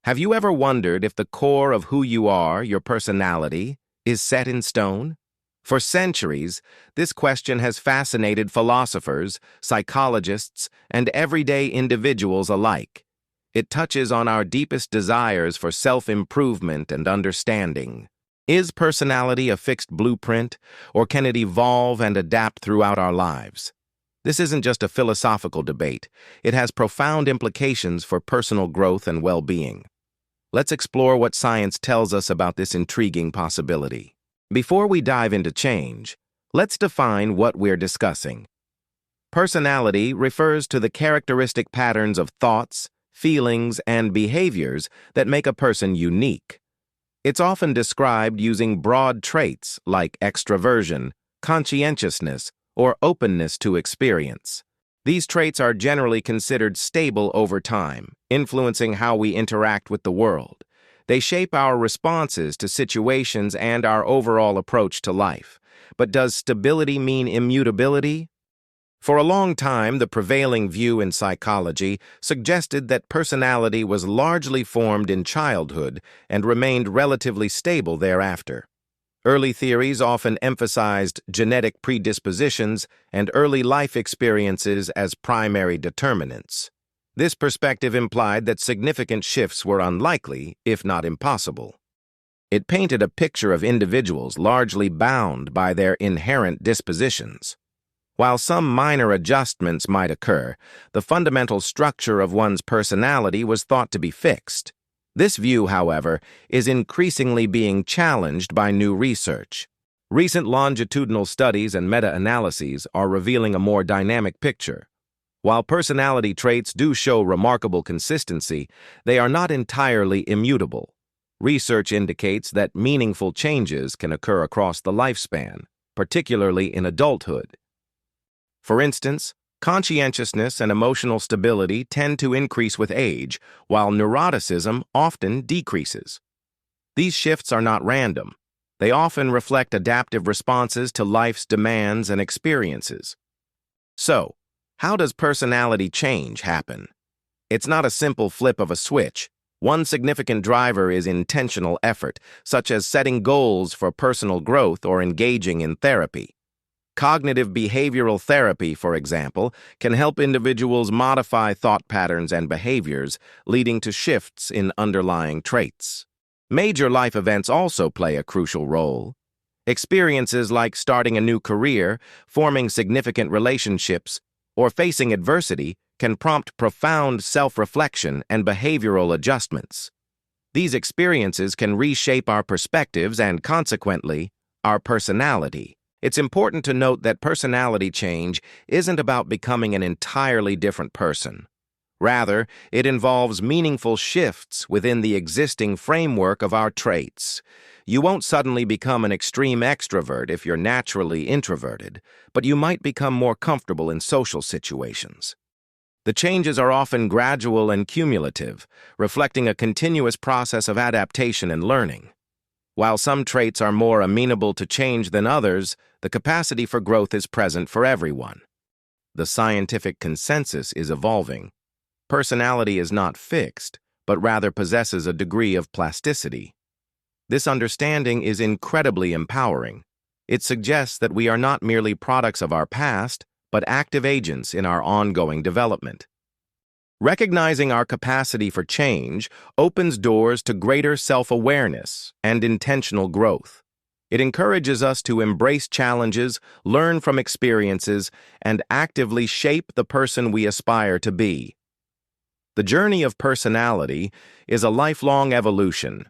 Have you ever wondered if the core of who you are, your personality, is set in stone? For centuries, this question has fascinated philosophers, psychologists, and everyday individuals alike. It touches on our deepest desires for self-improvement and understanding. Is personality a fixed blueprint, or can it evolve and adapt throughout our lives? This isn't just a philosophical debate. It has profound implications for personal growth and well-being. Let's explore what science tells us about this intriguing possibility. Before we dive into change, let's define what we're discussing. Personality refers to the characteristic patterns of thoughts, feelings, and behaviors that make a person unique. It's often described using broad traits like extraversion, conscientiousness, or openness to experience. These traits are generally considered stable over time, influencing how we interact with the world. They shape our responses to situations and our overall approach to life. But does stability mean immutability? For a long time, the prevailing view in psychology suggested that personality was largely formed in childhood and remained relatively stable thereafter. Early theories often emphasized genetic predispositions and early life experiences as primary determinants. This perspective implied that significant shifts were unlikely, if not impossible. It painted a picture of individuals largely bound by their inherent dispositions. While some minor adjustments might occur, the fundamental structure of one's personality was thought to be fixed. This view, however, is increasingly being challenged by new research. Recent longitudinal studies and meta-analyses are revealing a more dynamic picture. While personality traits do show remarkable consistency, they are not entirely immutable. Research indicates that meaningful changes can occur across the lifespan, particularly in adulthood. For instance, conscientiousness and emotional stability tend to increase with age, while neuroticism often decreases. These shifts are not random. They often reflect adaptive responses to life's demands and experiences. So, how does personality change happen? It's not a simple flip of a switch. One significant driver is intentional effort, such as setting goals for personal growth or engaging in therapy. Cognitive behavioral therapy, for example, can help individuals modify thought patterns and behaviors, leading to shifts in underlying traits. Major life events also play a crucial role. Experiences like starting a new career, forming significant relationships, or facing adversity can prompt profound self-reflection and behavioral adjustments. These experiences can reshape our perspectives and, consequently, our personality. It's important to note that personality change isn't about becoming an entirely different person. Rather, it involves meaningful shifts within the existing framework of our traits. You won't suddenly become an extreme extrovert if you're naturally introverted, but you might become more comfortable in social situations. The changes are often gradual and cumulative, reflecting a continuous process of adaptation and learning. While some traits are more amenable to change than others, the capacity for growth is present for everyone. The scientific consensus is evolving. Personality is not fixed, but rather possesses a degree of plasticity. This understanding is incredibly empowering. It suggests that we are not merely products of our past, but active agents in our ongoing development. Recognizing our capacity for change opens doors to greater self-awareness and intentional growth. It encourages us to embrace challenges, learn from experiences, and actively shape the person we aspire to be. The journey of personality is a lifelong evolution,